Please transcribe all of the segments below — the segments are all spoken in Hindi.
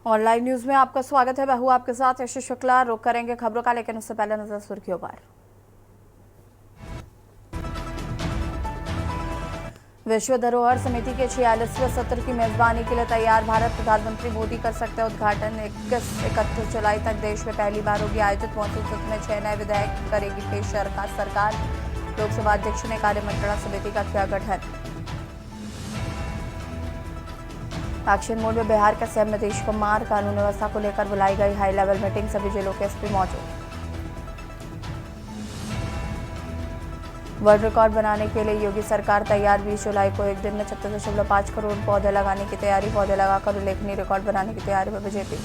ऑनलाइन न्यूज में आपका स्वागत है। मैं हूं आपके साथ यशस्वी शुक्ला। रुक करेंगे खबरों का, लेकिन उससे पहले नजर सुर्खियों पर। विश्व धरोहर समिति के 46वें सत्र की मेजबानी के लिए तैयार भारत। प्रधानमंत्री मोदी कर सकते हैं उद्घाटन। 21-31 जुलाई तक देश में पहली बार होगी आयोजित मॉनसून सत्र में 6 नए विधेयक करेगी पेश सरकार। लोकसभा अध्यक्ष ने कार्यमंत्रणा समिति का किया गठन। एक्शन मोड में बिहार के सीएम नीतीश कुमार। कानून व्यवस्था को लेकर बुलाई गई हाई लेवल मीटिंग, सभी जिलों के एसपी मौजूद। वर्ल्ड रिकॉर्ड बनाने के लिए योगी सरकार तैयार। 20 जुलाई को एक दिन में 36.5 करोड़ पौधे लगाने की तैयारी। पौधे लगाकर उल्लेखनीय रिकॉर्ड बनाने की तैयारी में बीजेपी।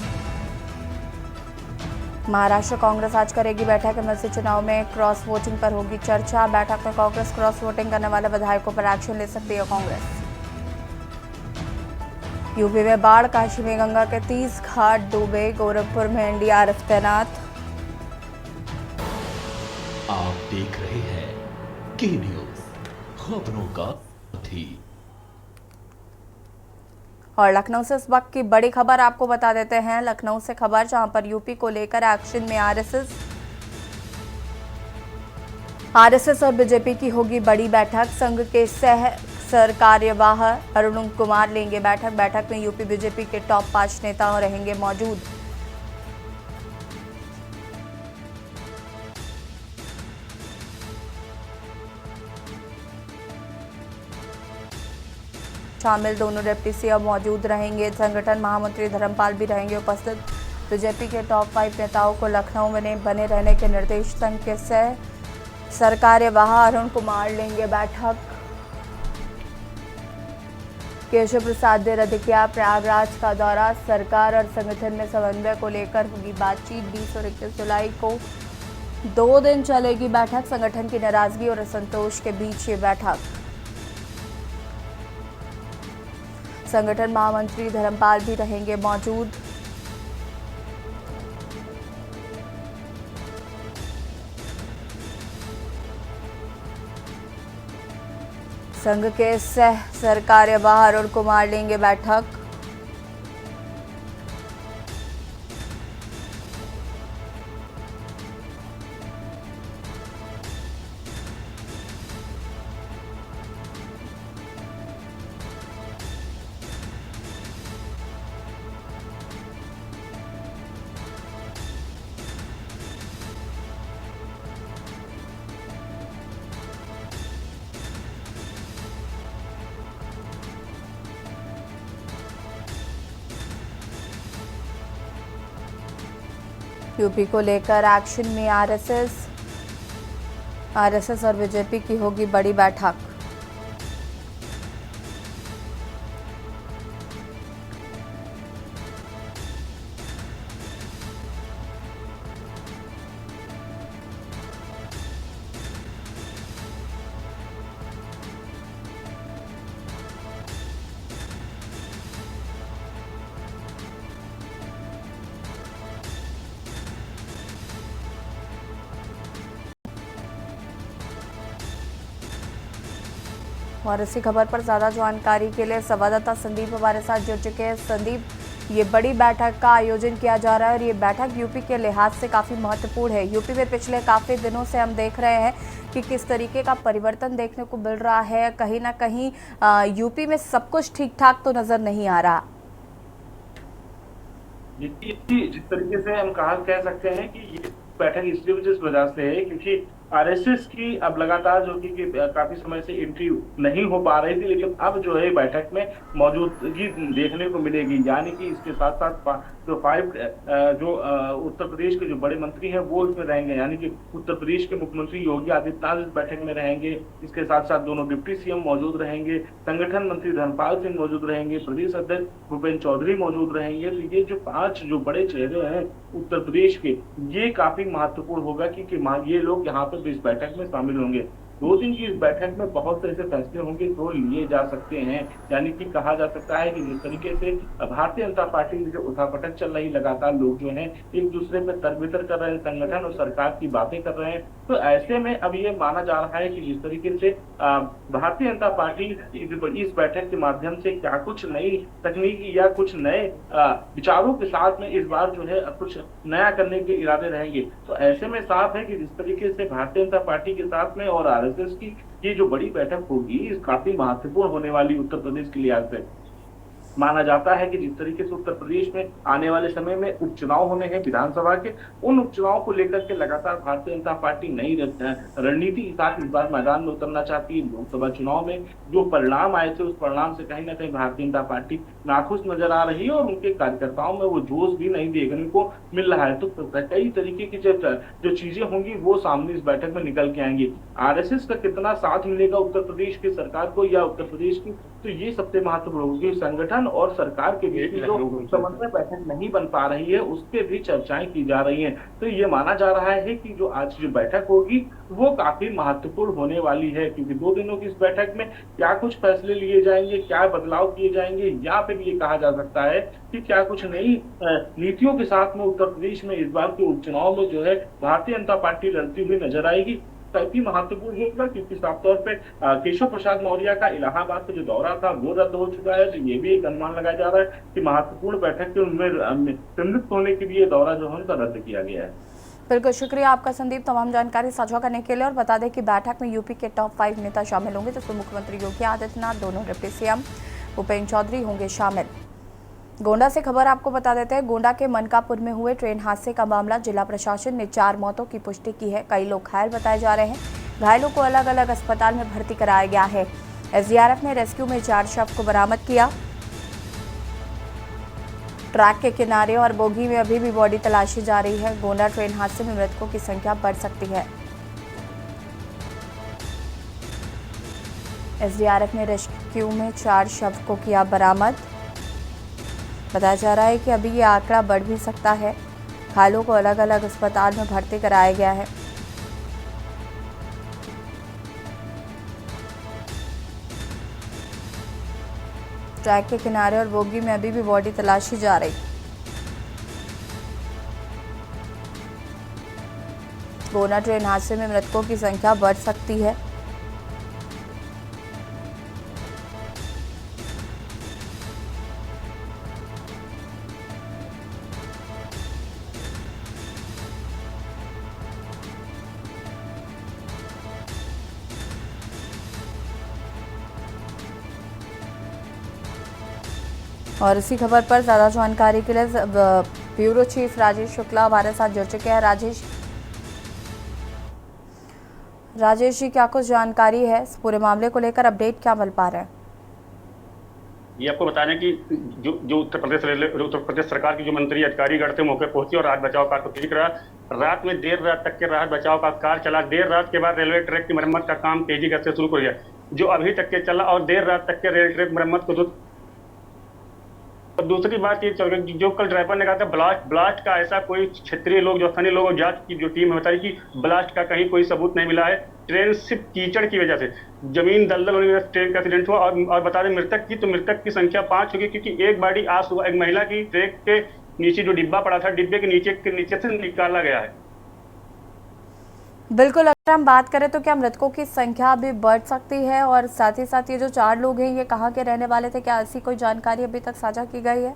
महाराष्ट्र कांग्रेस आज करेगी बैठक। एमएलसी चुनाव में क्रॉस वोटिंग पर होगी चर्चा। बैठक में कांग्रेस क्रॉस वोटिंग करने वाले विधायकों पर एक्शन ले सकती है कांग्रेस। यूपी में बाढ़। काशी में गंगा के 30 घाट डूबे। गोरखपुर में एनडीआरएफ तैनात। आप देख रहे हैं के न्यूज, खबरों का साथी। और लखनऊ से इस वक्त की बड़ी खबर आपको बता देते हैं। लखनऊ से खबर, जहां पर यूपी को लेकर एक्शन में आरएसएस और बीजेपी की होगी बड़ी बैठक। संघ के सह सरकार्यवाह अरुण कुमार लेंगे बैठक में यूपी बीजेपी के टॉप 5 नेता रहेंगे मौजूद। शामिल दोनों डिप्टी सीएम मौजूद रहेंगे। संगठन महामंत्री धर्मपाल भी रहेंगे उपस्थित। बीजेपी के टॉप 5 नेताओं को लखनऊ में बने रहने के निर्देश। संघ के सह सरकार्यवाह अरुण कुमार लेंगे बैठक। केशव प्रसाद रधिकिया प्रयागराज का दौरा। सरकार और संगठन में समन्वय को लेकर होगी बातचीत। 20 और 21 जुलाई को 2 दिन चलेगी बैठक। संगठन की नाराजगी और असंतोष के बीच ये बैठक। संगठन महामंत्री धर्मपाल भी रहेंगे मौजूद। संघ के सह सरकार्यवाह अरुण कुमार लेंगे बैठक। यूपी को लेकर एक्शन में आरएसएस और बीजेपी की होगी बड़ी बैठक। और इसी खबर पर ज्यादा जानकारी के लिए संवाददाता संदीप हमारे साथ जुड़ चुके हैं। संदीप, ये बड़ी बैठक का आयोजन किया जा रहा है और ये बैठक यूपी के लिहाज से काफी महत्वपूर्ण है। यूपी में पिछले काफी दिनों से हम देख रहे हैं कि किस तरीके का परिवर्तन देखने को मिल रहा है। कहीं ना कहीं यूपी में सब कुछ ठीक ठाक तो नजर नहीं आ रहा। जिस तरीके से हम कह सकते हैं कि ये बैठक इसलिए जिस वजह से है क्योंकि आरएसएस की अब लगातार जो कि काफी समय से एंट्री नहीं हो पा रही थी, लेकिन अब जो है बैठक में मौजूदगी देखने को मिलेगी। यानी कि इसके साथ साथ जो 5 जो उत्तर प्रदेश के जो बड़े मंत्री हैं वो इसमें रहेंगे। यानी कि उत्तर प्रदेश के मुख्यमंत्री योगी आदित्यनाथ इस बैठक में रहेंगे। इसके साथ साथ दोनों डिप्टी सीएम मौजूद रहेंगे। संगठन मंत्री धर्मपाल सिंह मौजूद रहेंगे। प्रदेश अध्यक्ष भूपेन्द्र चौधरी मौजूद रहेंगे। तो ये जो 5 जो बड़े चेहरे हैं उत्तर प्रदेश के, ये काफी महत्वपूर्ण होगा कि ये लोग यहाँ पर इस बैठक में शामिल होंगे। 2 दिन की इस बैठक में बहुत से ऐसे फैसले होंगे जो लिए जा सकते हैं। यानी कि कहा जा सकता है कि जिस तरीके से भारतीय जनता पार्टी में जो उठापटक चल रही, लगातार लोग जो है एक दूसरे पे तर्क-वितर्क कर रहे हैं, संगठन और सरकार की बातें कर रहे हैं। तो ऐसे में अब ये माना जा रहा है कि जिस तरीके से भारतीय जनता पार्टी इस बैठक के माध्यम से क्या कुछ नई तकनीकी या कुछ नए विचारों के साथ में इस बार जो है कुछ नया करने के इरादे रहेंगे। तो ऐसे में साफ है कि जिस तरीके से भारतीय जनता पार्टी के साथ में और आरएसएस की ये जो बड़ी बैठक होगी, काफी महत्वपूर्ण होने वाली उत्तर प्रदेश के लिहाज से। माना जाता है कि जिस तरीके से उत्तर प्रदेश में आने वाले समय में उपचुनाव होने हैं विधानसभा के, उन उपचुनाव को लेकर के लगातार भारतीय जनता पार्टी नई रणनीति के साथ इस बार मैदान में उतरना चाहती है। लोकसभा चुनाव में जो परिणाम आए थे, उस परिणाम से कहीं ना कहीं भारतीय जनता पार्टी नाखुश नजर आ रही है और उनके कार्यकर्ताओं में वो जोश भी नहीं देखने को मिल रहा है। तो कई तरीके की जो चीजें होंगी वो सामने इस बैठक में निकल के आएंगी। आरएसएस का कितना साथ मिलेगा उत्तर प्रदेश की सरकार को या उत्तर प्रदेश की, तो ये सबसे महत्वपूर्ण होगी। संगठन और सरकार के बीच में जो समन्वय बैठक नहीं बन पा रही है, उस पर भी चर्चाएं की जा रही हैं। तो ये माना जा रहा है कि जो आज जो बैठक होगी वो काफी महत्वपूर्ण होने वाली है, क्योंकि 2 दिनों की इस बैठक में क्या कुछ फैसले लिए जाएंगे, क्या बदलाव किए जाएंगे, या फिर ये कहा जा सकता है कि क्या कुछ नई नीतियों के साथ में उत्तर प्रदेश में इस बार के उपचुनाव में जो है भारतीय जनता पार्टी लड़ती हुई नजर आएगी। काफी महत्वपूर्ण होगा, क्योंकि साफ तौर पे केशव प्रसाद मौर्य का इलाहाबाद का जो दौरा था वो रद्द हो चुका है। तो ये भी एक अनुमान लगाया जा रहा है कि महत्वपूर्ण बैठक के उनमें सम्मिलित होने के लिए दौरा जो है उनका रद्द किया गया है। बिल्कुल, शुक्रिया आपका संदीप तमाम जानकारी साझा करने के लिए। और बता दें कि बैठक में यूपी के टॉप 5 नेता शामिल होंगे, जिसमें मुख्यमंत्री योगी आदित्यनाथ, दोनों डिप्टी सीएम भूपेन्द्र चौधरी होंगे शामिल। गोंडा से खबर आपको बता देते हैं। गोंडा के मनकापुर में हुए ट्रेन हादसे का मामला, जिला प्रशासन ने 4 मौतों की पुष्टि की है। कई लोग घायल बताए जा रहे हैं। घायलों को अलग अलग अस्पताल में भर्ती कराया गया है। एसडीआरएफ ने रेस्क्यू में 4 शव को बरामद किया। ट्रैक के किनारे और बोगी में अभी भी बॉडी तलाशी जा रही है। गोंडा ट्रेन हादसे में मृतकों की संख्या बढ़ सकती है। एसडीआरएफ ने रेस्क्यू में 4 शव को किया बरामद। बताया जा रहा है कि अभी ये आंकड़ा बढ़ भी सकता है। घायलों को अलग अलग अस्पताल में भर्ती कराया गया है। ट्रैक के किनारे और बोगी में अभी भी बॉडी तलाशी जा रही। गोंडा ट्रेन हादसे में मृतकों की संख्या बढ़ सकती है। और इसी खबर पर ज़्यादा जानकारी के लिए ब्यूरो चीफ राजेश शुक्ला हमारे साथ जुड़ चुके हैं। राजेश जी, क्या कुछ जानकारी है इस पूरे मामले को लेकर, अपडेट क्या मिल पा रहा है? ये आपको बता दें कि जो उत्तर प्रदेश सरकार की जो मंत्री अधिकारी गण थे मौके पहुंचे और राहत बचाव कार्य को तेजी करा। रात में देर रात तक के राहत बचाव का कार्य चला। देर रात के बाद रेलवे ट्रैक की मरम्मत का काम तेजी से शुरू कर दिया, जो अभी तक के चला। और देर रात तक के रेल ट्रैक मरम्मत को दूसरी बात ये चल गई, जो कल ड्राइवर ने कहा था ब्लास्ट का ऐसा कोई क्षेत्रीय लोग, जो स्थानीय लोग, जांच की जो टीम है बता रही कि ब्लास्ट का कहीं कोई सबूत नहीं मिला है। ट्रेन सिर्फ कीचड़ की वजह से, जमीन दलदल होने की वजह से ट्रेन का एक्सीडेंट हुआ। और बता दें मृतक की संख्या 5 होगी, क्योंकि एक बॉडी आज सुबह एक महिला की ट्रेक के नीचे जो डिब्बा पड़ा था, डिब्बे के नीचे से निकाला गया है। बिल्कुल, अगर हम बात करें तो क्या मृतकों की संख्या अभी बढ़ सकती है? और साथ ही साथ ये जो 4 लोग हैं, ये कहाँ के रहने वाले थे? क्या ऐसी कोई जानकारी अभी तक साझा की गई है?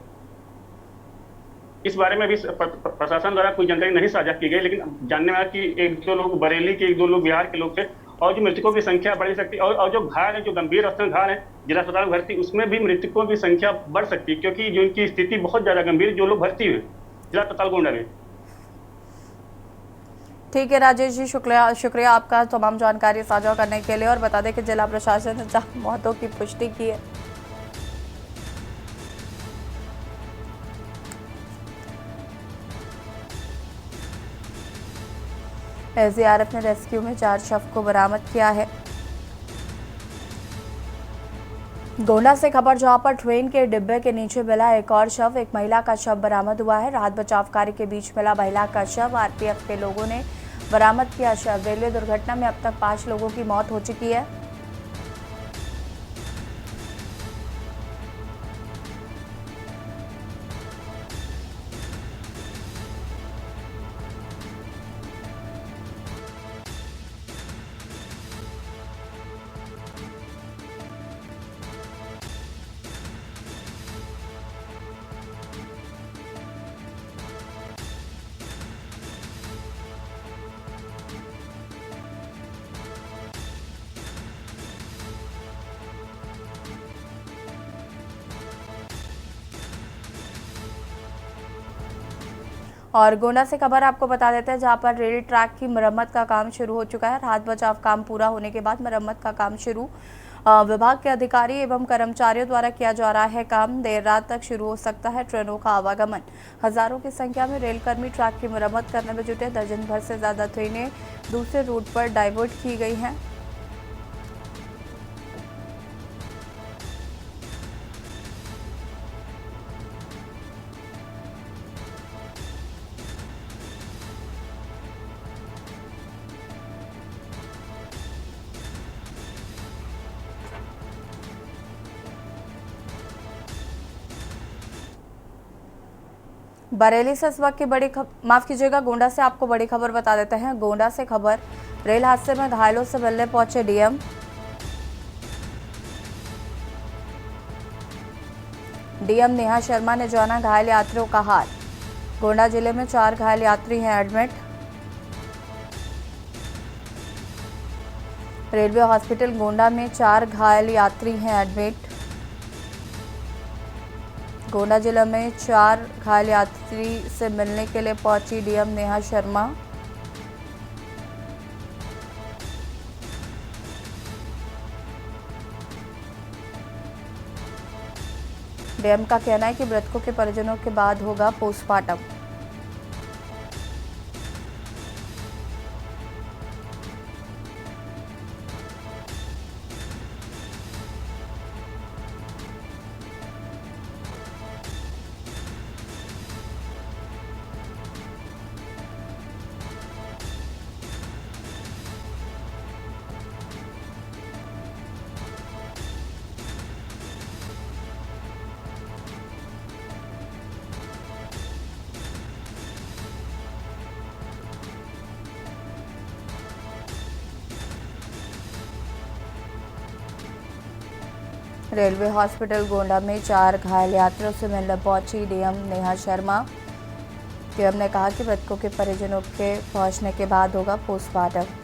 इस बारे में भी प्रशासन द्वारा कोई जानकारी नहीं साझा की गई, लेकिन जानने में आया कि 1-2 लोग बरेली के, 1-2 लोग बिहार के लोग थे। और जो मृतकों की संख्या बढ़ सकती है, और जो घायल है, जो गंभीर अवस्था में घायल है, जिला अस्पताल में भर्ती, उसमें भी मृतकों की संख्या बढ़ सकती है, क्योंकि जो उनकी स्थिति बहुत ज्यादा गंभीर, जो लोग भर्ती हुए जिला अस्पताल गोंडा में। ठीक है राजेश जी, शुक्रिया आपका तमाम जानकारी साझा करने के लिए। और बता दें कि जिला प्रशासन ने 4 मौतों की पुष्टि की है। एसडीआरएफ ने रेस्क्यू में 4 शव को बरामद किया है। गोंडा से खबर, जहां पर ट्रेन के डिब्बे के नीचे मिला एक और शव, एक महिला का शव बरामद हुआ है। राहत बचाव कार्य के बीच मिला महिला का शव। आरपीएफ के लोगों ने बरामद किया शव। रेलवे दुर्घटना में अब तक 5 लोगों की मौत हो चुकी है। और गोंडा से खबर आपको बता देते हैं, जहां पर रेल ट्रैक की मरम्मत का काम शुरू हो चुका है। राहत बचाव काम पूरा होने के बाद मरम्मत का काम शुरू विभाग के अधिकारी एवं कर्मचारियों द्वारा किया जा रहा है। काम देर रात तक शुरू हो सकता है। ट्रेनों का आवागमन, हजारों की संख्या में रेलकर्मी ट्रैक की मरम्मत करने में जुटे। दर्जन भर से ज्यादा ट्रेनें दूसरे रूट पर डाइवर्ट की गई हैं। बरेली से इस वक्त की बड़ी माफ कीजिएगा, गोंडा से आपको बड़ी खबर बता देते हैं। गोंडा से खबर, रेल हादसे में घायलों से मिलने पहुंचे डीएम। डीएम नेहा शर्मा ने जाना घायल यात्रियों का हाल। गोंडा जिले में 4 घायल यात्री हैं एडमिट। रेलवे हॉस्पिटल गोंडा में 4 घायल यात्री हैं एडमिट। गोंडा जिले में 4 घायल यात्री से मिलने के लिए पहुंची डीएम नेहा शर्मा। डीएम का कहना है कि मृतकों के परिजनों के बाद होगा पोस्टमार्टम। रेलवे हॉस्पिटल गोंडा में 4 घायल यात्रियों से मिलने पहुंची डीएम नेहा शर्मा। डीएम ने कहा कि मृतकों के परिजनों के पहुंचने के बाद होगा पोस्टमार्टम।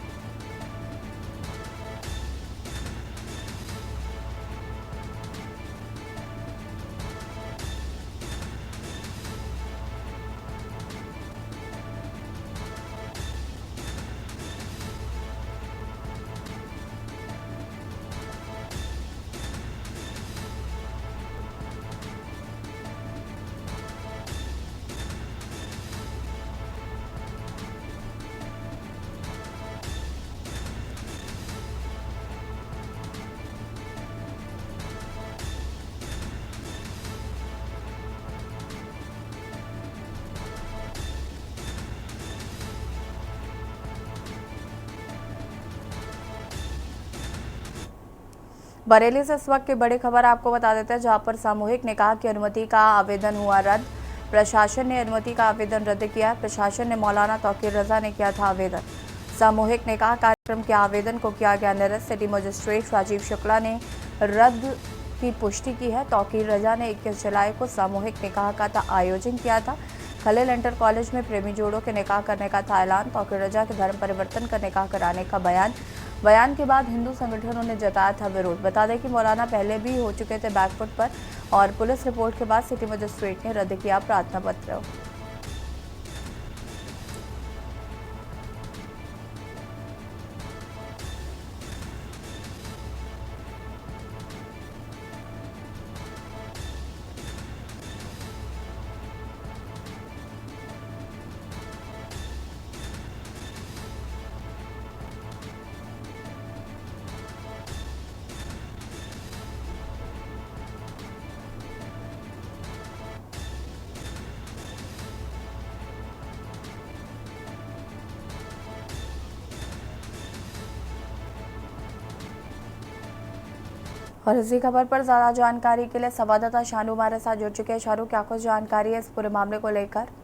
बरेली से इस वक्त की बड़ी खबर आपको बता देते हैं, जहां पर सामूहिक निकाह की अनुमति का आवेदन हुआ रद्द। प्रशासन ने अनुमति का आवेदन रद्द किया। प्रशासन ने मौलाना तौकीर रजा ने किया था आवेदन। सामूहिक निकाह कार्यक्रम के आवेदन को किया गया निरस्त। सिटी मजिस्ट्रेट राजीव शुक्ला ने रद्द की पुष्टि की है। तौकीर रजा ने 21 जुलाई को सामूहिक निकाह का आयोजन किया था। खलील इंटर कॉलेज में प्रेमी जोड़ों के निकाह करने का था ऐलान। तौकीर रजा के धर्म परिवर्तन कर निकाह कराने का बयान के बाद हिंदू संगठनों ने जताया था विरोध। बता दें कि मौलाना पहले भी हो चुके थे बैकफुट पर और पुलिस रिपोर्ट के बाद सिटी मजिस्ट्रेट ने रद्द किया प्रार्थना पत्र। और इसी खबर पर ज्यादा जानकारी के लिए संवाददाता शानू हमारे साथ जुड़ चुके हैं। शानू, क्या कुछ जानकारी है इस पूरे मामले को लेकर?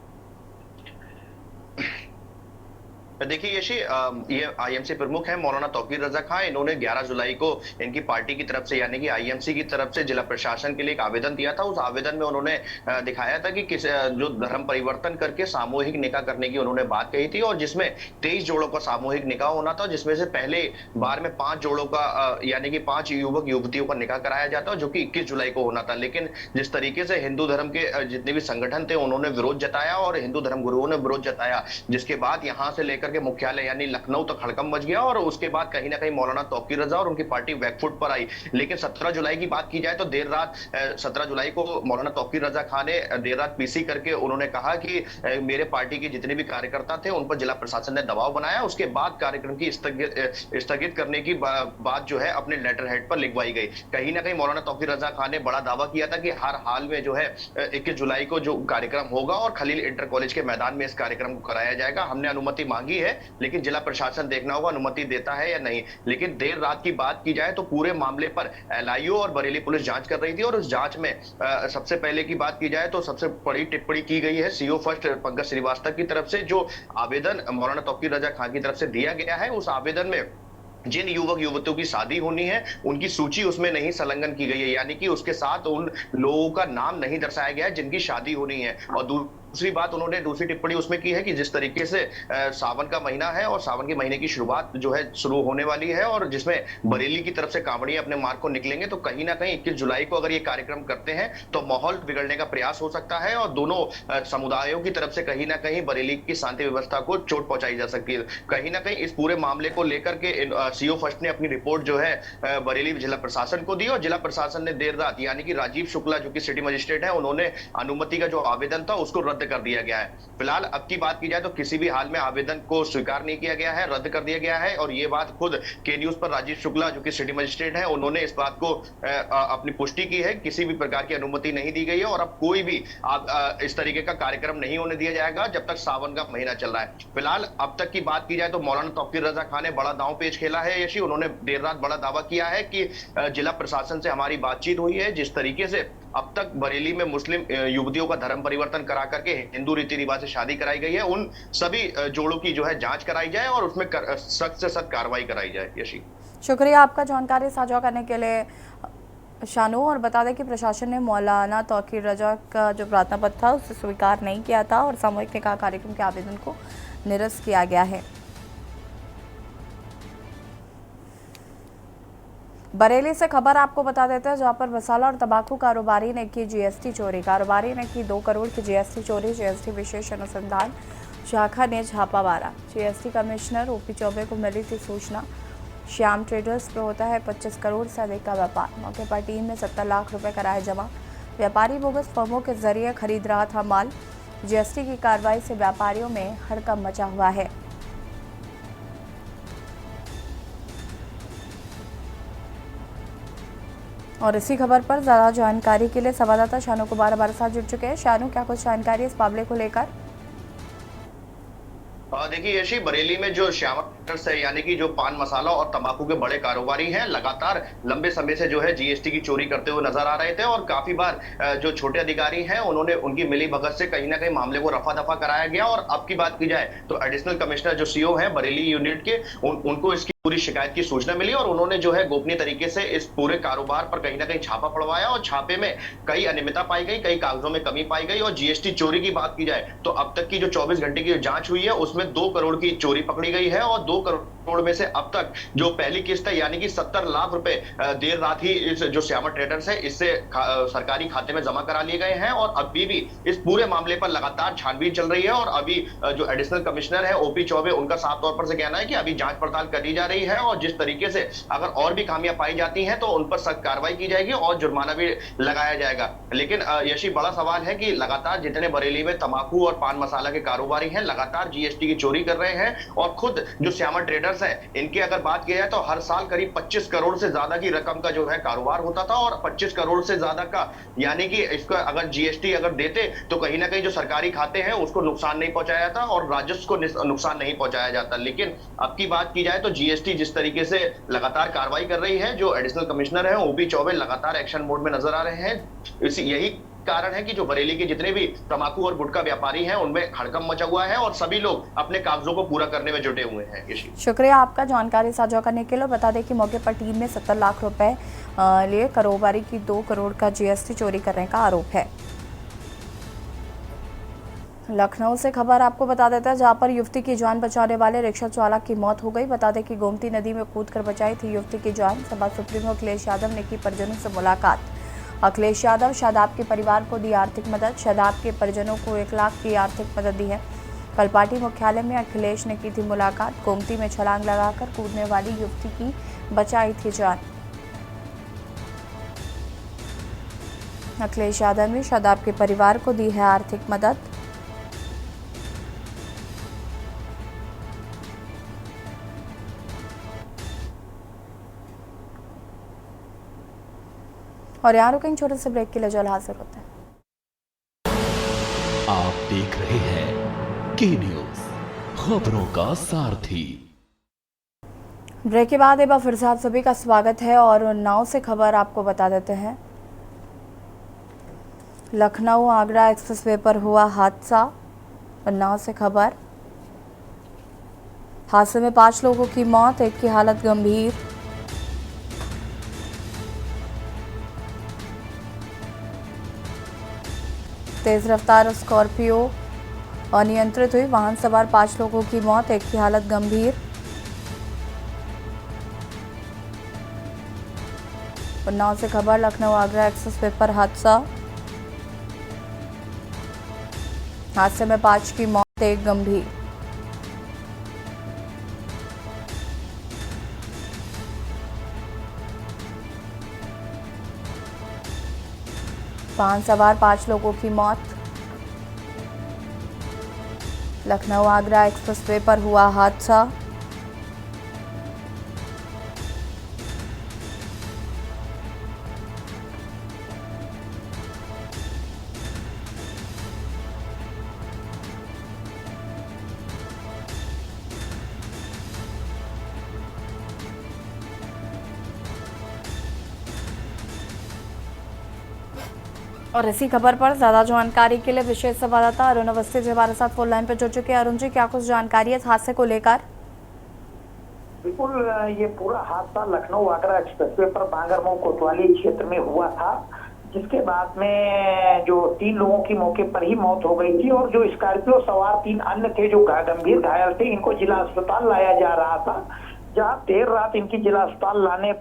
देखिए यशी, ये आईएमसी प्रमुख है मौलाना तौकीर रजा खां। इन्होंने 11 जुलाई को इनकी पार्टी की तरफ से यानी कि आईएमसी की तरफ से जिला प्रशासन के लिए एक आवेदन दिया था। उस आवेदन में उन्होंने दिखाया था कि किस जो धर्म परिवर्तन करके सामूहिक निकाह करने की उन्होंने बात कही थी, और जिसमें 23 जोड़ों का सामूहिक निकाह होना था, जिसमें से पहले बार में 5 जोड़ों का यानी कि 5 युवक युवतियों का निकाह कराया जाता, जो कि 21 जुलाई को होना था। लेकिन जिस तरीके से हिंदू धर्म के जितने भी संगठन थे उन्होंने विरोध जताया और हिंदू धर्म गुरुओं ने विरोध जताया, जिसके बाद यहां से लेकर के मुख्यालय यानी लखनऊ तक हड़कंप मच गया। और उसके बाद कहीं ना कहीं मौलाना तौकीर रजा और उनकी पार्टी बैकफुट पर आई। लेकिन 17 जुलाई की बात की जाए तो देर रात 17 जुलाई को मौलाना तौकीर रजा खान ने देर रात पीसी करके उन्होंने कहा कि मेरे पार्टी के जितने भी कार्यकर्ता थे उन पर जिला प्रशासन ने दबाव बनाया। उसके बाद कार्यक्रम की स्थगित करने की बात जो है अपने लेटर हेड पर लिखवाई गई। कहीं ना कहीं मौलाना तौकीर रजा खान ने बड़ा दावा किया था कि हर हाल में जो है 21 जुलाई को जो कार्यक्रम होगा और खलील इंटर कॉलेज के मैदान में इस कार्यक्रम को कराया जाएगा। हमने अनुमति मांगी है, लेकिन जिला प्रशासन देखना होगा अनुमति देता है या नहीं। लेकिन देर रात की बात की जाए तो पूरे मामले पर एलआईयू और बरेली पुलिस जांच कर रही थी, और उस जांच में सबसे पहले की बात की जाए तो सबसे बड़ी टिप्पणी की गई है सीओ फर्स्ट पंकज श्रीवास्तव की तरफ से। जो आवेदन मौलाना तौकीर रजा खान की तरफ से दिया गया है, उस आवेदन में जिन युवक युवतियों की शादी होनी है उनकी सूची उसमें नहीं संलग्न की गई है, यानी कि उसके साथ उन लोगों का नाम नहीं दर्शाया गया है जिनकी शादी होनी है। और दूसरी बात उन्होंने दूसरी टिप्पणी उसमें की है कि जिस तरीके से सावन का महीना है और सावन के महीने की शुरुआत जो है शुरू होने वाली है, और जिसमें बरेली की तरफ से कांवड़िया अपने मार्ग को निकलेंगे, तो कहीं ना कहीं 21 जुलाई को अगर ये कार्यक्रम करते हैं तो माहौल बिगड़ने का प्रयास हो सकता है और दोनों समुदायों की तरफ से कहीं ना कहीं बरेली की शांति व्यवस्था को चोट पहुंचाई जा सकती है। कहीं ना कहीं इस पूरे मामले को लेकर के सीओ फर्स्ट ने अपनी रिपोर्ट जो है बरेली जिला प्रशासन को दी, और जिला प्रशासन ने देर रात यानी कि राजीव शुक्ला जो कि सिटी मजिस्ट्रेट है, उन्होंने अनुमति का जो आवेदन था उसको रद्द कर दिया गया है। फिलहाल अब की बात की जाए तो किसी भी हाल में आवेदन को स्वीकार नहीं किया गया है, रद्द कर दिया गया है। और ये बात खुद के न्यूज पर राजीव शुक्ला जो कि सिटी मजिस्ट्रेट है, उन्होंने इस बात को अपनी पुष्टि की है। किसी भी प्रकार की अनुमति नहीं दी गई है और अब कोई भी इस तरीके का कार्यक्रम नहीं होने दिया जाएगा जब तक सावन का महीना चल रहा है। फिलहाल अब तक की बात की जाए तो मौलाना तौकीर रजा खान ने बड़ा दांव पेच खेला है यशी। उन्होंने देर रात बड़ा दावा किया है कि जिला प्रशासन से हमारी बातचीत हुई है, जिस तरीके से अब तक बरेली में मुस्लिम युवतियों का धर्म परिवर्तन करा करके हिंदू रीति रिवाज से शादी कराई गई है, उन सभी जोड़ों की जो है जांच कराई जाए और उसमें सख्त से सख्त कार्रवाई कराई जाए। यशी, शुक्रिया आपका जानकारी साझा करने के लिए शानू। और बता दें कि प्रशासन ने मौलाना तौकीर रजा का जो प्रार्थना पत्र था उसे स्वीकार नहीं किया था और सामूहिक निकाह कार्यक्रम के आवेदन को निरस्त किया गया है। बरेली से खबर आपको बता देते हैं, जहां पर मसाला और तंबाकू कारोबारी ने की जीएसटी चोरी। कारोबारी ने की 2 करोड़ की जीएसटी चोरी। जीएसटी विशेष अनुसंधान शाखा ने छापा मारा। जीएसटी कमिश्नर ओपी चौबे को मिली थी सूचना। श्याम ट्रेडर्स पर होता है 25 करोड़ से अधिक का व्यापार। मौके पर टीम ने 70 लाख रुपए कराए जमा। व्यापारी बोगस फर्मों के जरिए खरीद रहा था माल। जीएसटी की कार्रवाई से व्यापारियों में हड़कंप मचा हुआ है। और इसी खबर पर ज्यादा जानकारी के लिए संवाददाता शानू कुमार हमारे साथ जुड़ चुके हैं। शानू, क्या कुछ जानकारी इस मामले को लेकर? देखिए यशी, बरेली में जो श्यामा ट्रेडर्स है यानी कि जो पान मसाला और तंबाकू के बड़े कारोबारी हैं, लगातार लंबे समय से जो है जीएसटी की चोरी करते हुए नजर आ रहे थे। और काफी बार जो छोटे अधिकारी हैं उन्होंने उनकी मिली भगत से कहीं ना कहीं मामले को रफा दफा कराया गया। और अब की बात की जाए तो एडिशनल कमिश्नर जो सीओ है बरेली यूनिट के, उनको इसकी पूरी शिकायत की सूचना मिली और उन्होंने जो है गोपनीय तरीके से इस पूरे कारोबार पर कहीं ना कहीं छापा पड़वाया। और छापे में कई अनियमितता पाई गई, कई कागजों में कमी पाई गई। और जीएसटी चोरी की बात की जाए तो अब तक की जो 24 घंटे की जांच हुई है उसमें 2 करोड़ की चोरी पकड़ी गई है। और 2 करोड़ में से अब तक जो पहली किस्त है यानी कि 70 लाख रुपए देर रात ही इस जो श्यामा ट्रेडर्स है इससे सरकारी खाते में जमा करा लिए गए हैं। और अभी भी इस पूरे मामले पर लगातार छानबीन चल रही है। और अभी जो एडिशनल कमिश्नर है ओपी चौबे, उनका साफ तौर पर से कहना है कि अभी जांच पड़ताल करी जा रही है और जिस तरीके से अगर और भी खामियां पाई जाती हैं तो उन पर सख्त कार्रवाई की जाएगी और जुर्माना भी लगाया जाएगा। लेकिन यशी, बड़ा सवाल है कि लगातार जितने बरेली में तंबाकू और पान मसाला के कारोबारी हैं लगातार जीएसटी की चोरी कर रहे हैं। और खुद जो श्यामा ट्रेडर्स ट्रेडर्स हैं, इनकी अगर बात की जाए तो हर साल करीब 25 करोड़ से ज्यादा की रकम का जो है कारोबार होता था, और 25 करोड़ से ज्यादा का यानी कि इसका अगर जीएसटी अगर देते तो कहीं ना कहीं जो सरकारी खाते हैं उसको नुकसान नहीं पहुंचाया जाता और राजस्व को नुकसान नहीं पहुंचाया जाता। लेकिन अब की बात की जाए तो जीएसटी जिस तरीके से लगातार कार्रवाई कर रही है, जो एडिशनल कमिश्नर है ओपी चौबे लगातार एक्शन मोड में नजर आ रहे हैं। यही कारण है कि जो बरेली के जितने भी तंबाकू और गुटखा व्यापारी हैं उनमें हड़कंप मचा हुआ है और सभी लोग अपने कागजों को पूरा करने में जुटे हुए हैं। शुक्रिया आपका जानकारी साझा करने के लिए। बता दें कि मौके पर टीम ने 70 लाख रुपए लिए कारोबारी की 2 करोड़ का जीएसटी चोरी करने का आरोप है। लखनऊ से खबर आपको बता देता है, जहां पर युवती की जान बचाने वाले रिक्शा चालक की मौत हो गई। बता दें कि गोमती नदी में कूदकर बचाई थी युवती की जान। सपा सुप्रीमो अखिलेश यादव ने की परिजनों से मुलाकात। अखिलेश यादव शादाब के परिवार को दी आर्थिक मदद। शादाब के परिजनों को 1 लाख की आर्थिक मदद दी है। कल पार्टी मुख्यालय में अखिलेश ने की थी मुलाकात। गोमती में छलांग लगाकर कूदने वाली युवती की बचाई थी जान। अखिलेश यादव ने शादाब के परिवार को दी है आर्थिक मदद। और यहाँ रुकेंगे छोटे से ब्रेक के लिए, जल्द हाजिर होते हैं। आप देख रहे हैं के न्यूज, खबरों का सारथी। ब्रेक के बाद एक बार फिर से आप सभी का स्वागत है और नाव से खबर आपको बता देते हैं। लखनऊ आगरा एक्सप्रेसवे पर हुआ हादसा। नाव से खबर, हादसे में 5 लोगों की मौत, एक की हालत गंभीर। तेज रफ्तार स्कॉर्पियो अनियंत्रित हुई, वाहन सवार 5 लोगों की मौत, एक की हालत गंभीर। उन्नाव से खबर, लखनऊ आगरा एक्सप्रेसवे पर हादसा। हादसे में 5 की मौत, एक गंभीर। वाहन सवार 5 लोगों की मौत। लखनऊ आगरा एक्सप्रेसवे पर हुआ हादसा। और इसी खबर पर ज्यादा जानकारी के लिए विशेष संवाददाता अरुण अवस्थी जी हमारे साथ फोन लाइन पर जुड़ चुके हैं। अरुण जी, क्या कुछ जानकारी है इस हादसे को लेकर? बिल्कुल, ये पूरा हादसा लखनऊ आगरा एक्सप्रेसवे पर बांगरमऊ कोतवाली क्षेत्र में हुआ था, जिसके बाद में जो 3 लोगों की मौके पर ही मौत हो गई थी और जो स्कॉर्पियो सवार 3 अन्य थे जो गंभीर घायल थे, इनको जिला अस्पताल लाया जा रहा था, जहां देर रात इनकी जिला अस्पताल लाने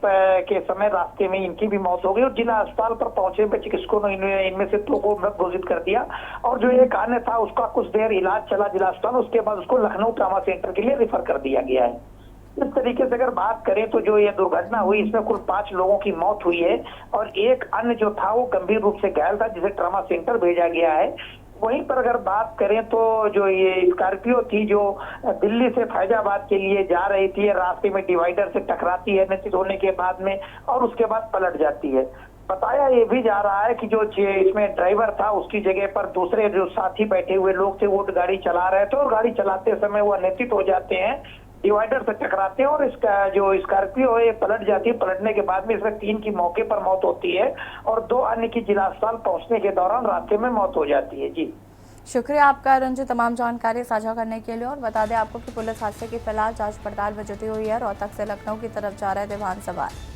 के समय रास्ते में इनकी भी मौत हो गई और जिला अस्पताल पर पहुंचे हुए चिकित्सकों ने इनमें से 2 को मृत घोषित कर दिया और जो एक अन्य था उसका कुछ देर इलाज चला जिला अस्पताल, उसके बाद उसको लखनऊ ट्रॉमा सेंटर के लिए रेफर कर दिया गया है। इस तरीके से अगर बात करें तो जो ये दुर्घटना हुई इसमें कुल 5 लोगों की मौत हुई है और एक अन्य जो था वो गंभीर रूप से घायल था, जिसे ट्रॉमा सेंटर भेजा गया है। वहीं पर अगर बात करें तो जो ये स्कॉर्पियो थी जो दिल्ली से फैजाबाद के लिए जा रही थी, रास्ते में डिवाइडर से टकराती है निश्चित होने के बाद में और उसके बाद पलट जाती है। बताया ये भी जा रहा है कि जो इसमें ड्राइवर था उसकी जगह पर दूसरे जो साथी बैठे हुए लोग थे वो गाड़ी चला रहे थे और गाड़ी चलाते समय वो अनियंत्रित हो जाते हैं, डिवाइडर से टकराते हैं और इसका जो स्कॉर्पियो है पलट जाती है। पलटने के बाद में इसमें 3 की मौके पर मौत होती है और 2 अन्य की जिला अस्पताल पहुंचने के दौरान रास्ते में मौत हो जाती है। जी शुक्रिया आपका अरुण जी तमाम जानकारी साझा करने के लिए। और बता दें आपको कि पुलिस हादसे की फिलहाल जांच पड़ताल में जुटी हुई है। रोहतक से लखनऊ की तरफ जा रहे थे वाहन सवार।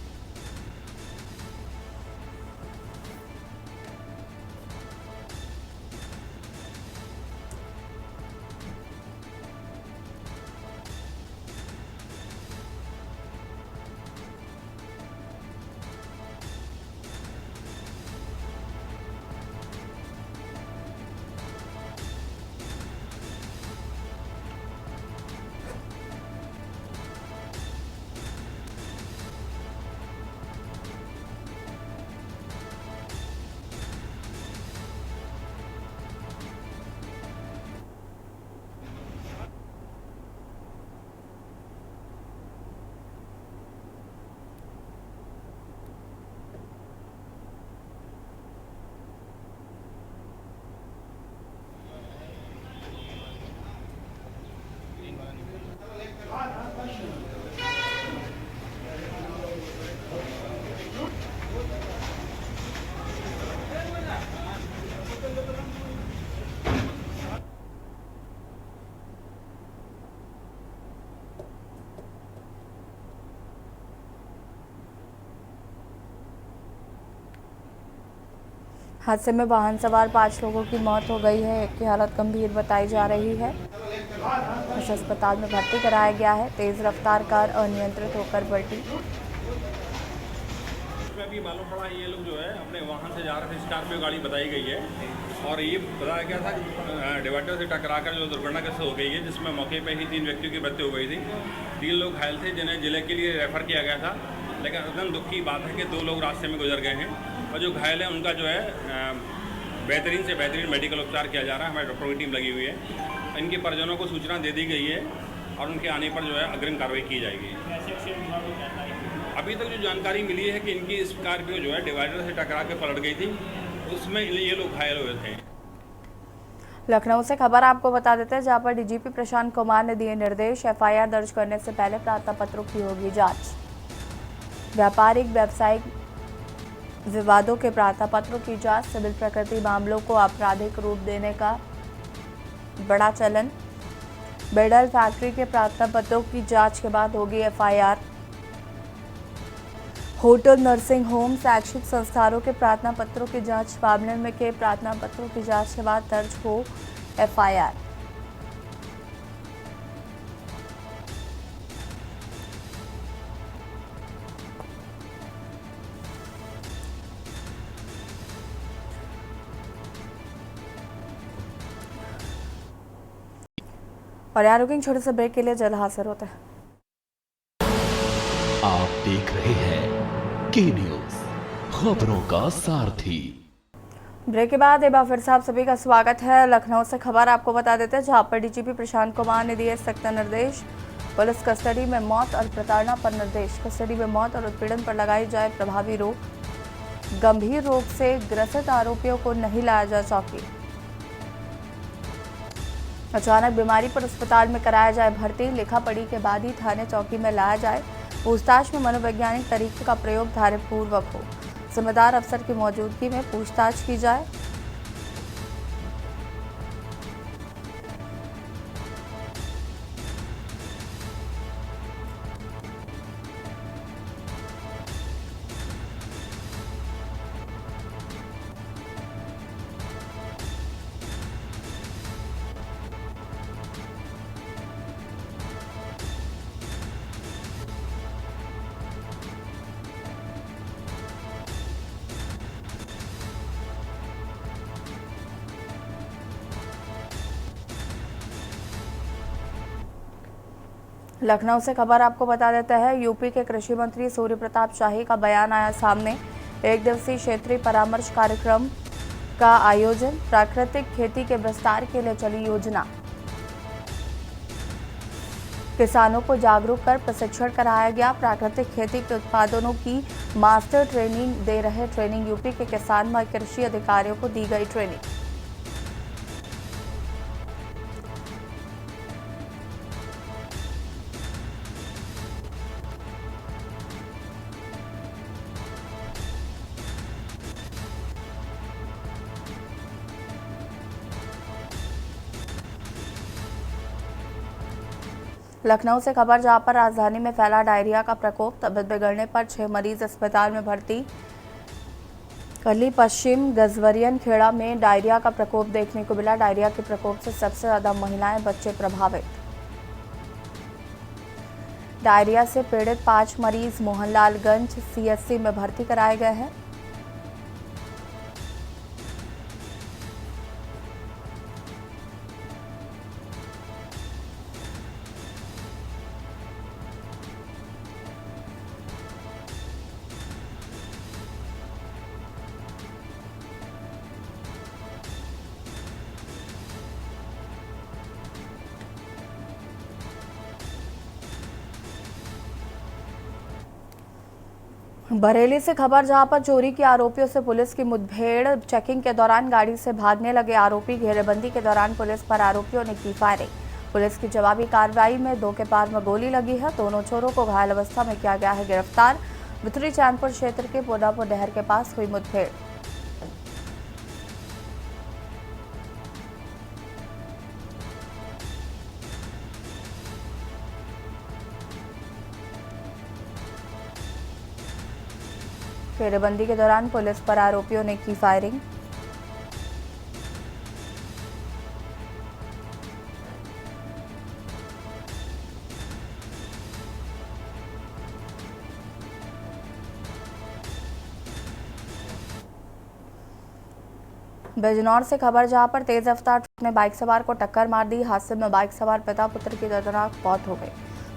हादसे में वाहन सवार 5 लोगों की मौत हो गई है। एक की हालत गंभीर बताई जा रही है। उसे अस्पताल में भर्ती कराया गया है। तेज रफ्तार कार अनियंत्रित होकर पलटी। इसमें अभी मालूम पड़ा ये लोग जो है अपने वाहन से जा रहे थे, स्कॉर्पियो गाड़ी बताई गई है और ये बताया गया था डिवाइडर से टकराकर जो दुर्घटनाग्रस्त हो गई है, जिसमें मौके पर ही 3 व्यक्तियों की मृत्यु हो गई थी। 3 लोग घायल थे जिन्हें जिले के लिए रेफर किया गया था, लेकिन एकदम दुख की बात है कि 2 लोग रास्ते में गुजर गए हैं और जो घायल है उनका जो है बेहतरीन से बेहतरीन मेडिकल उपचार किया जा रहा है। हमारी डॉक्टरों की टीम लगी हुई है। इनके परिजनों को सूचना दे दी गई है और उनके आने पर जो है अग्रिम कार्रवाई की जाएगी। अभी तक जो जानकारी मिली है कि इनकी स्कॉर्पियो जो है डिवाइडर से टकरा के पलट गई थी, उसमें ये लोग घायल हुए थे। लखनऊ से खबर आपको बता देते हैं, जहां पर डीजीपी प्रशांत कुमार ने दिए निर्देश। एफआईआर दर्ज करने से पहले प्रार्थना पत्रों की होगी जांच। व्यापारिक व्यावसायिक विवादों के प्रार्थना पत्रों की जांच। सिविल प्रकृति मामलों को आपराधिक रूप देने का बड़ा चलन। बेडल फैक्ट्री के प्रार्थना पत्रों की जांच के बाद होगी एफआईआर। होटल, नर्सिंग होम, शैक्षिक संस्थानों के प्रार्थना पत्रों की जांच मामले में के प्रार्थना पत्रों की जांच के बाद दर्ज हो एफआईआर। और यार रुकेंगे छोटे से ब्रेक के लिए, जल्द हाजिर होते हैं। आप देख रहे हैं के न्यूज, खबरों का सारथी। ब्रेक के बाद एक बार फिर से आप सभी का स्वागत है। लखनऊ से खबर आपको बता देते हैं, जहां पर डीजीपी प्रशांत कुमार ने दिए सख्त निर्देश। पुलिस कस्टडी में मौत और प्रताड़ना पर निर्देश। कस्टडी में मौत और उत्पीड़न पर लगाई जाए प्रभावी रोक। गंभीर रोग से ग्रसित आरोपियों को नहीं लाया जाए चौकी। अचानक बीमारी पर अस्पताल में कराया जाए भर्ती। लिखा पढ़ी के बाद ही थाने चौकी में लाया जाए। पूछताछ में मनोवैज्ञानिक तरीके का प्रयोग धारापूर्वक हो। जिम्मेदार अफसर की मौजूदगी में पूछताछ की जाए। लखनऊ से खबर आपको बता देता है, यूपी के कृषि मंत्री सूर्य प्रताप शाही का बयान आया सामने। 1 दिवसीय क्षेत्रीय परामर्श कार्यक्रम का आयोजन। प्राकृतिक खेती के विस्तार के लिए चली योजना। किसानों को जागरूक कर प्रशिक्षण कराया गया। प्राकृतिक खेती के उत्पादनों की मास्टर ट्रेनिंग दे रहे ट्रेनिंग यूपी के किसान व कृषि अधिकारियों को दी गई ट्रेनिंग। लखनऊ से खबर, जहां पर राजधानी में फैला डायरिया का प्रकोप। तबीयत बिगड़ने पर 6 मरीज अस्पताल में भर्ती। कली पश्चिम गजवरियन खेड़ा में डायरिया का प्रकोप देखने को मिला। डायरिया के प्रकोप से सबसे ज्यादा महिलाएं, बच्चे प्रभावित। डायरिया से पीड़ित 5 मरीज मोहनलालगंज सीएचसी में भर्ती कराए गए हैं। बरेली से खबर, जहां पर चोरी के आरोपियों से पुलिस की मुठभेड़। चेकिंग के दौरान गाड़ी से भागने लगे आरोपी। घेरेबंदी के दौरान पुलिस पर आरोपियों ने की फायरिंग। पुलिस की जवाबी कार्रवाई में 2 के पार में गोली लगी है। दोनों चोरों को घायल अवस्था में किया गया है गिरफ्तार। विथरी चैनपुर क्षेत्र के पोडापुर नहर के पास हुई मुठभेड़। घेरेबंदी के दौरान पुलिस पर आरोपियों ने की फायरिंग। बिजनौर से खबर जहां पर तेज रफ्तार ट्रक ने बाइक सवार को टक्कर मार दी। हादसे में बाइक सवार पिता पुत्र की दर्दनाक मौत हो गई।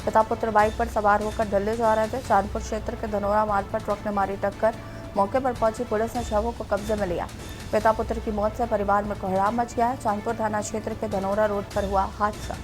पिता पुत्र बाइक पर सवार होकर दिल्ली जा रहे थे। चांदपुर क्षेत्र के धनोरा मार्ग पर ट्रक ने मारी टक्कर। मौके पर पहुंची पुलिस ने शवों को कब्जे में लिया। पिता पुत्र की मौत से परिवार में कोहराम मच गया है। चांदपुर थाना क्षेत्र के धनोरा रोड पर हुआ हादसा।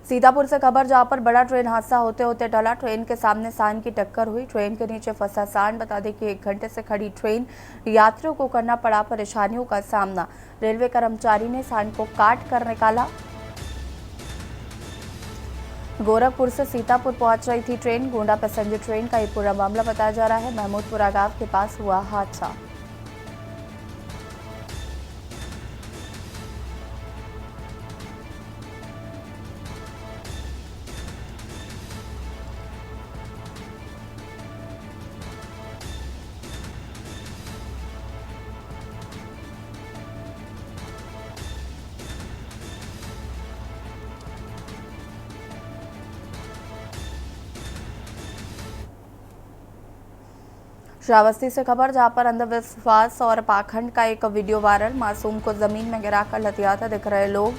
सीतापुर से खबर जहां पर बड़ा ट्रेन हादसा होते होते टला। ट्रेन के सामने सांड की टक्कर हुई। ट्रेन के नीचे फंसा सांड। बता दें कि 1 घंटे से खड़ी ट्रेन यात्रियों को करना पड़ा परेशानियों का सामना। रेलवे कर्मचारी ने सांड को काट कर निकाला। गोरखपुर से सीतापुर पहुंच रही थी ट्रेन। गोंडा पैसेंजर ट्रेन का ये पूरा मामला बताया जा रहा है। महमूदपुरा गांव के पास हुआ हादसा। श्रावस्ती से खबर जहां पर अंधविश्वास और पाखंड का एक वीडियो वायरल। मासूम को जमीन में गिराकर लतियाते दिख रहे लोग।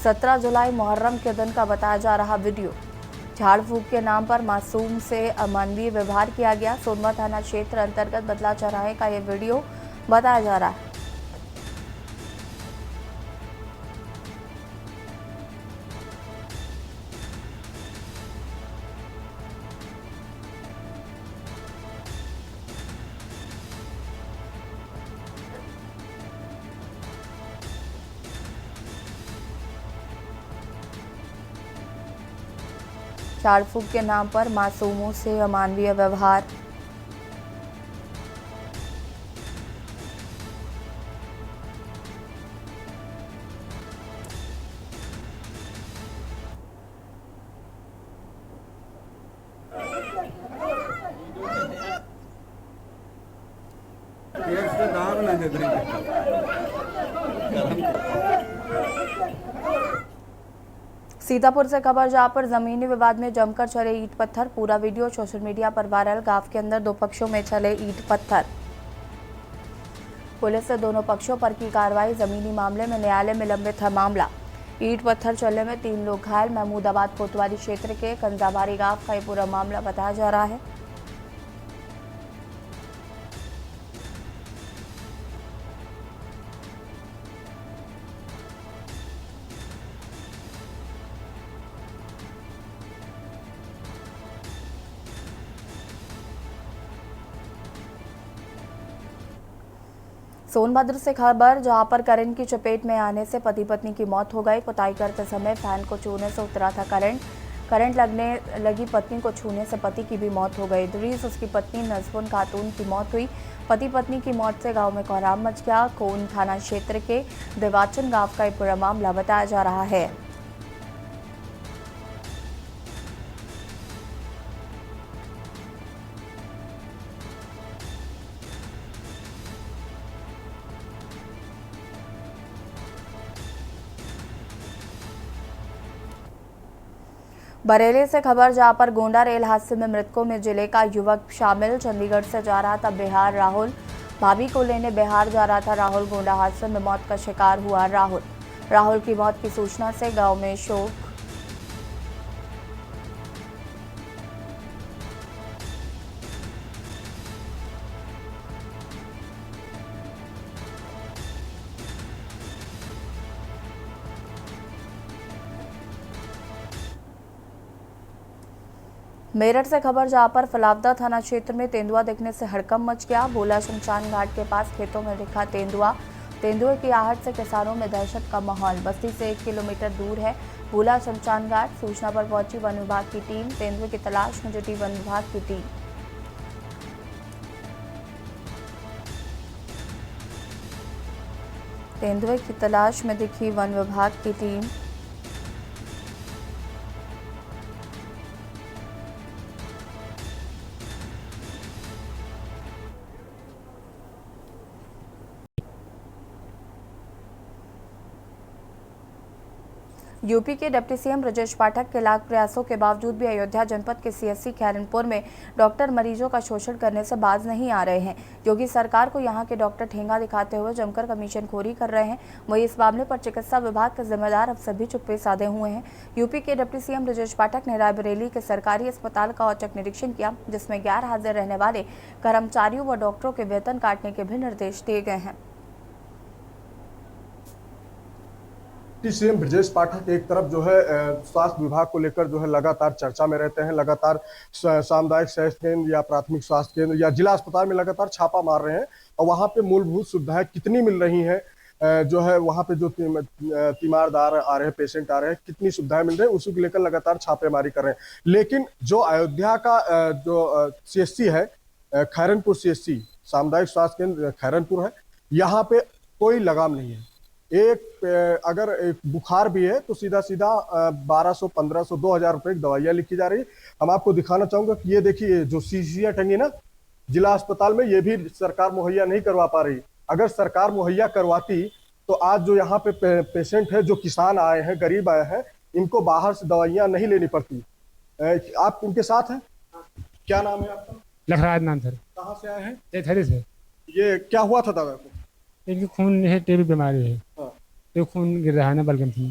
17 जुलाई मुहर्रम के दिन का बताया जा रहा वीडियो। झाड़ फूक के नाम पर मासूम से अमानवीय व्यवहार किया गया। सोनवा थाना क्षेत्र अंतर्गत बदला चौराहे का ये वीडियो बताया जा रहा है। झाड़ फूक के नाम पर मासूमों से अमानवीय व्यवहार। सीतापुर से खबर जहां पर जमीनी विवाद में जमकर चले ईंट पत्थर। पूरा वीडियो सोशल मीडिया पर वायरल। गांव के अंदर 2 पक्षों में चले ईंट पत्थर। पुलिस से दोनों पक्षों पर की कार्रवाई। जमीनी मामले में न्यायालय में लंबित है मामला। ईंट पत्थर चलने में 3 लोग घायल। महमूदाबाद कोतवाली क्षेत्र के कंजाबारी गांव का ये पूरा मामला बताया जा रहा है। सोनभद्र से खबर जहां पर करंट की चपेट में आने से पति पत्नी की मौत हो गई। पुताई करते समय फैन को छूने से उतरा था करंट लगने लगी पत्नी को छूने से पति की भी मौत हो गई। इदरीस उसकी पत्नी नजफुन खातून की मौत हुई। पति पत्नी की मौत से गांव में कोहराम मच गया। कोन थाना क्षेत्र के देवाचन गांव का एक पूरा मामला बताया जा रहा है। बरेली से खबर जहां पर गोंडा रेल हादसे में मृतकों में जिले का युवक शामिल। चंडीगढ़ से जा रहा था बिहार। राहुल भाभी को लेने बिहार जा रहा था राहुल। गोंडा हादसे में मौत का शिकार हुआ राहुल की मौत की सूचना से गांव में शोक। मेरठ से खबर जहां पर फलावदा थाना क्षेत्र में तेंदुआ दिखने से हड़कंप मच गया। भोला शमशान घाट के पास खेतों में दिखा तेंदुए की आहट से किसानों में दहशत का माहौल। बस्ती से 1 किलोमीटर दूर है भोला शमशान घाट। सूचना पर पहुंची वन विभाग की टीम। तेंदुए की तलाश में जुटी वन विभाग की टीम। तेंदुए की तलाश में दिखी वन विभाग की टीम। यूपी के डिप्टी सीएम ब्रजेश पाठक के लाख प्रयासों के बावजूद भी अयोध्या जनपद के सीएससी खैरनपुर में डॉक्टर मरीजों का शोषण करने से बाज नहीं आ रहे हैं। योगी सरकार को यहां के डॉक्टर ठेंगा दिखाते हुए जमकर कमीशनखोरी कर रहे हैं। वहीं इस मामले पर चिकित्सा विभाग के जिम्मेदार अब सभी चुप्पी साधे हुए हैं। यूपी के डिप्टी सीएम ब्रजेश पाठक ने रायबरेली के सरकारी अस्पताल का औचक निरीक्षण किया, जिसमें गैर हाजिर रहने वाले कर्मचारियों व डॉक्टरों के वेतन काटने के भी निर्देश दिए गए हैं। सीएम ब्रजेश पाठक एक तरफ जो है स्वास्थ्य विभाग को लेकर जो है लगातार चर्चा में रहते हैं, लगातार सामुदायिक स्वास्थ्य केंद्र या प्राथमिक स्वास्थ्य केंद्र या जिला अस्पताल में लगातार छापा मार रहे हैं और वहां पे मूलभूत सुविधाएं कितनी मिल रही हैं, जो है वहां पे जो तीमारदार आ रहे हैं, पेशेंट आ रहे हैं, कितनी सुविधाएं मिल रही है, उसी को लेकर लगातार छापेमारी कर रहे हैं। लेकिन जो अयोध्या का जो सीएससी है, खैरनपुर सीएससी सामुदायिक स्वास्थ्य केंद्र खैरनपुर है, यहाँ पे कोई लगाम नहीं है। अगर एक बुखार भी है तो सीधा 1200, 1500, 2000 रुपए की दवाइयाँ लिखी जा रही है। हम आपको दिखाना चाहूंगा कि ये देखिए जो शीशियां टंगी ना जिला अस्पताल में, ये भी सरकार मुहैया नहीं करवा पा रही। अगर सरकार मुहैया करवाती तो आज जो यहाँ पे पेशेंट है, जो किसान आए हैं, गरीब आए हैं, इनको बाहर से दवाइयाँ नहीं लेनी पड़ती। आप इनके साथ हैं? क्या नाम है आपका? लखराज नाम सर। कहाँ से आए हैं? तेथरी से। ये क्या हुआ था दादा को? इनकी खून है, टीबी बीमारी है। हाँ। तो खून गिर रहा है ना बलगम से।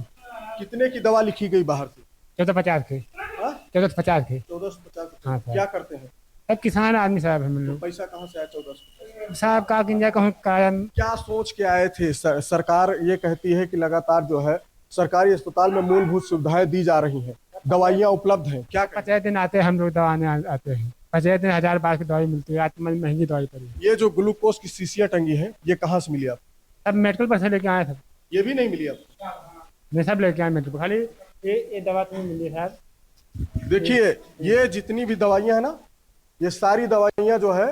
कितने की दवा लिखी गई बाहर से? 1450 के। 1450 के। 1450। हाँ, क्या करते हैं? अब किसान आदमी साहब हम लोग। पैसा कहाँ से आया? 1450 साहब का किंजा कहूँ कायम। क्या सोच के आए थे? सरकार ये कहती है कि लगातार जो है सरकारी अस्पताल में मूलभूत सुविधाएं दी जा रही हैं, दवाइयाँ उपलब्ध हैं। क्या 50 दिन आते हैं हम लोग दवाने आते हैं, 50 दिन 1000 बार की दवाई मिलती है। आज महंगी दवाई पड़ी। ये जो ग्लूकोज की शीशियां टंगी है, ये कहाँ से मिली आप? अब मेडिकल पर से लेके आए सब। ये भी नहीं मिली आप? मैं सब लेके आए मेडिकल, खाली ये दवा तो मिली है। देखिए ये जितनी भी दवाइयां है ना, ये सारी दवाइयां जो है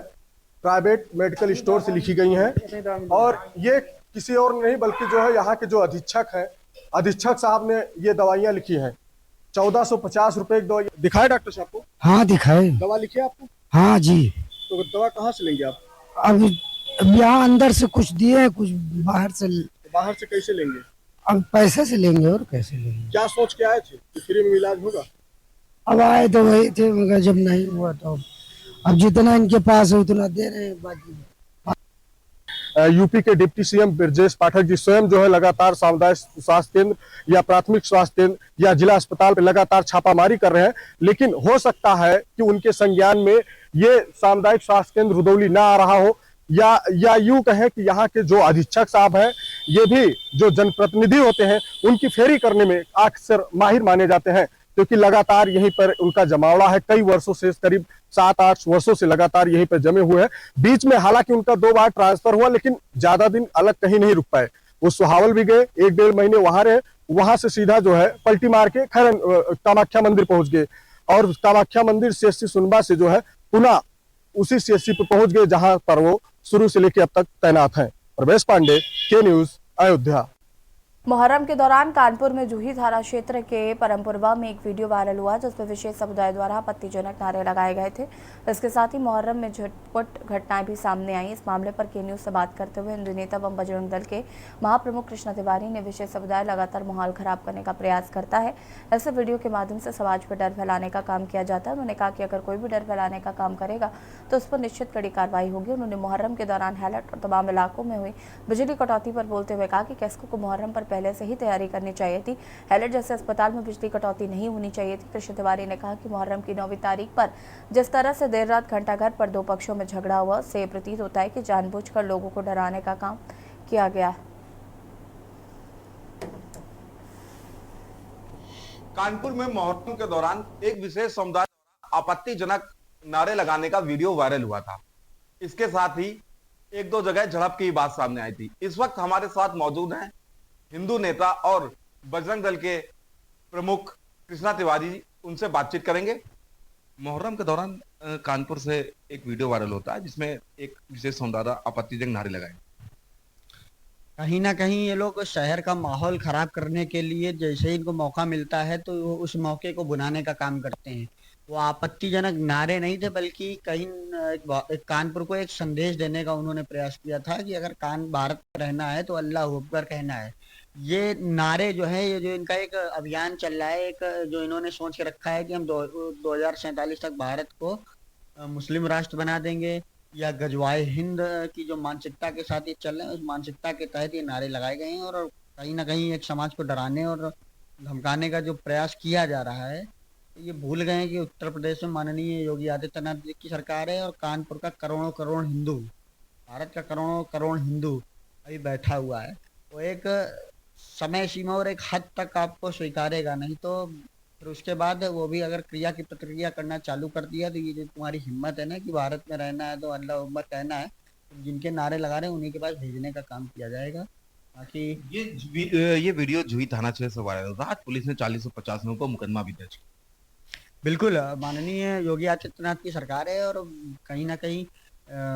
प्राइवेट मेडिकल स्टोर से लिखी गई हैं और ये किसी और नहीं बल्कि जो है यहाँ के जो अधीक्षक है, अधीक्षक साहब ने ये दवाइयां लिखी हैं। 1450 रुपए की दवाई दिखाए डॉक्टर साहब को? हाँ दिखाए। दवा लिखी आपको? हाँ जी। तो दवा कहाँ से लेंगे आप? अब यहाँ अंदर से कुछ दिए हैं, कुछ बाहर से। बाहर से कैसे लेंगे? अब पैसे से लेंगे और कैसे लेंगे। क्या सोच के आए थे कि फ्री में इलाज होगा? अब आए तो वही थे, मगर जब नहीं हुआ तो अब जितना इनके पास है उतना दे रहे हैं। बाकी यूपी के डिप्टी सीएम ब्रजेश पाठक जी स्वयं जो है लगातार सामुदायिक स्वास्थ्य केंद्र या प्राथमिक स्वास्थ्य केंद्र या जिला अस्पताल पे लगातार छापामारी कर रहे हैं, लेकिन हो सकता है कि उनके संज्ञान में ये सामुदायिक स्वास्थ्य केंद्र रुदौली ना आ रहा हो, या यूं कहें कि यहाँ के जो अधीक्षक साहब हैं, ये भी जो जनप्रतिनिधि होते हैं, उनकी फेरी करने में अक्सर माहिर माने जाते हैं, क्योंकि लगातार यहीं पर उनका जमावड़ा है। कई वर्षों से, करीब 7-8 वर्षों से लगातार यहीं पर जमे हुए हैं। बीच में हालांकि उनका 2 बार ट्रांसफर हुआ, लेकिन ज्यादा दिन अलग कहीं नहीं रुक पाए। वो सुहावल भी गए, 1-1.5 महीने वहां रहे, वहां से सीधा जो है पलटी मार के कामाख्या मंदिर पहुंच गए और कामाख्या मंदिर सीएससी सुनबा से जो है पुनः उसी सीएससी पे पहुंच गए जहां पर वो शुरू से लेकर अब तक तैनात हैं। प्रवेश पांडे, के न्यूज, अयोध्या। मुहर्रम के दौरान कानपुर में जूही थाना क्षेत्र के परमपुरवा में एक वीडियो वायरल हुआ, जिसमें विशेष समुदाय द्वारा आपत्तिजनक नारे लगाए गए थे। इसके साथ ही मुहर्रम में झटपट घटनाएं भी सामने आई। इस मामले पर के न्यूज से बात करते हुए हिंदू नेता एवं बजरंग दल के महाप्रमुख कृष्णा तिवारी ने विशेष समुदाय लगातार माहौल खराब करने का प्रयास करता है, ऐसे वीडियो के माध्यम से समाज पर डर फैलाने का काम किया जाता है। उन्होंने कहा कि अगर कोई भी डर फैलाने का काम करेगा तो उस पर निश्चित कड़ी कार्रवाई होगी। उन्होंने मुहर्रम के दौरान हैलट और तमाम इलाकों में हुई बिजली कटौती पर बोलते हुए कहा कि कैस्को को मुहर्रम पर पहले से ही तैयारी करनी चाहिए थी। हैलट जैसे अस्पताल में बिजली कटौती नहीं होनी चाहिए थी। कृष्ण तिवारी ने कहा कि मुहर्रम की 9वीं तारीख पर जिस तरह से देर रात घंटाघर पर 2 पक्षों में झगड़ा हुआ, उससे प्रतीत होता है कि जानबूझकर लोगों को डराने का काम किया गया है। कानपुर में मुहर्रम के दौरान एक विशेष समुदाय आपत्तिजनक नारे लगाने का वीडियो वायरल हुआ था। इसके साथ ही 1-2 जगह झड़प की बात सामने आई थी। इस वक्त हमारे साथ मौजूद हैं हिंदू नेता और बजरंग दल के प्रमुख कृष्णा तिवारी। उनसे बातचीत करेंगे। मुहर्रम के दौरान कानपुर से एक वीडियो वायरल होता है जिसमें एक विशेष समुदाय आपत्तिजनक नारे लगाए। कहीं ना कहीं ये लोग शहर का माहौल खराब करने के लिए जैसे ही इनको मौका मिलता है तो वो उस मौके को बुनाने का काम करते हैं। वो आपत्तिजनक नारे नहीं थे, बल्कि कहीं कानपुर को एक संदेश देने का उन्होंने प्रयास किया था कि अगर भारत में रहना है तो अल्लाह अकबर कहना है। ये नारे जो है, ये जो इनका एक अभियान चल रहा है, एक जो इन्होंने सोच के रखा है कि हम 2047 तक भारत को मुस्लिम राष्ट्र बना देंगे, या गजवाए हिंद की जो मानसिकता के साथ ये चल रहे हैं, उस मानसिकता के तहत ये नारे लगाए गए हैं और कहीं ना कहीं एक समाज को डराने और धमकाने का जो प्रयास किया जा रहा है। ये भूल गए हैं कि उत्तर प्रदेश में माननीय योगी आदित्यनाथ जी की सरकार है और कानपुर का करोड़ों करोड़ हिंदू, भारत का करोड़ों करोड़ हिंदू अभी बैठा हुआ है। वो एक समय सीमा और एक हद तक आपको स्वीकारेगा, नहीं तो फिर उसके बाद वो भी अगर क्रिया की प्रतिक्रिया करना चालू कर दिया, तो ये जो तुम्हारी हिम्मत है ना कि भारत में रहना है तो अल्लाह अकबर कहना है, तो जिनके नारे लगा रहे हैं उन्हीं के पास भेजने का काम किया जाएगा। बाकी ये वीडियो जुही थाना क्षेत्र से वायरल हुआ। आज पुलिस ने 40 से 50 लोगों को मुकदमा भी दर्ज किया। बिल्कुल माननीय योगी आदित्यनाथ की सरकार है और कहीं ना कहीं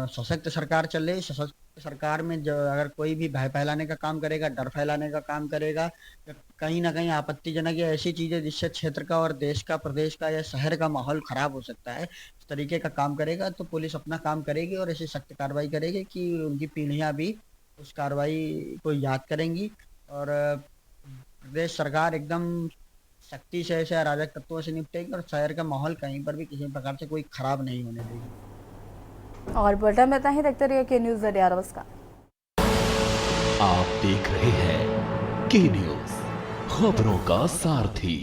सशक्त सरकार चल रही है। सशक्त सरकार में अगर कोई भी भय फैलाने का काम करेगा, डर फैलाने का काम करेगा, या कहीं ना कहीं आपत्तिजनक या ऐसी चीजें जिससे क्षेत्र का और देश का, प्रदेश का या शहर का माहौल खराब हो सकता है, इस तरीके का काम करेगा, तो पुलिस अपना काम करेगी और ऐसी सख्त कार्रवाई करेगी कि उनकी पीढ़ियां भी उस कार्रवाई को याद करेंगी। और प्रदेश सरकार एकदम सख्ती से ऐसे अराजक तत्वों से निपटेगी और शहर का माहौल कहीं पर भी किसी प्रकार से कोई खराब नहीं होने देगी। और बुलेटिन में इतना ही। देखते रहिए के न्यूज़। नमस्कार। आप देख रहे हैं के न्यूज़, खबरों का सारथी।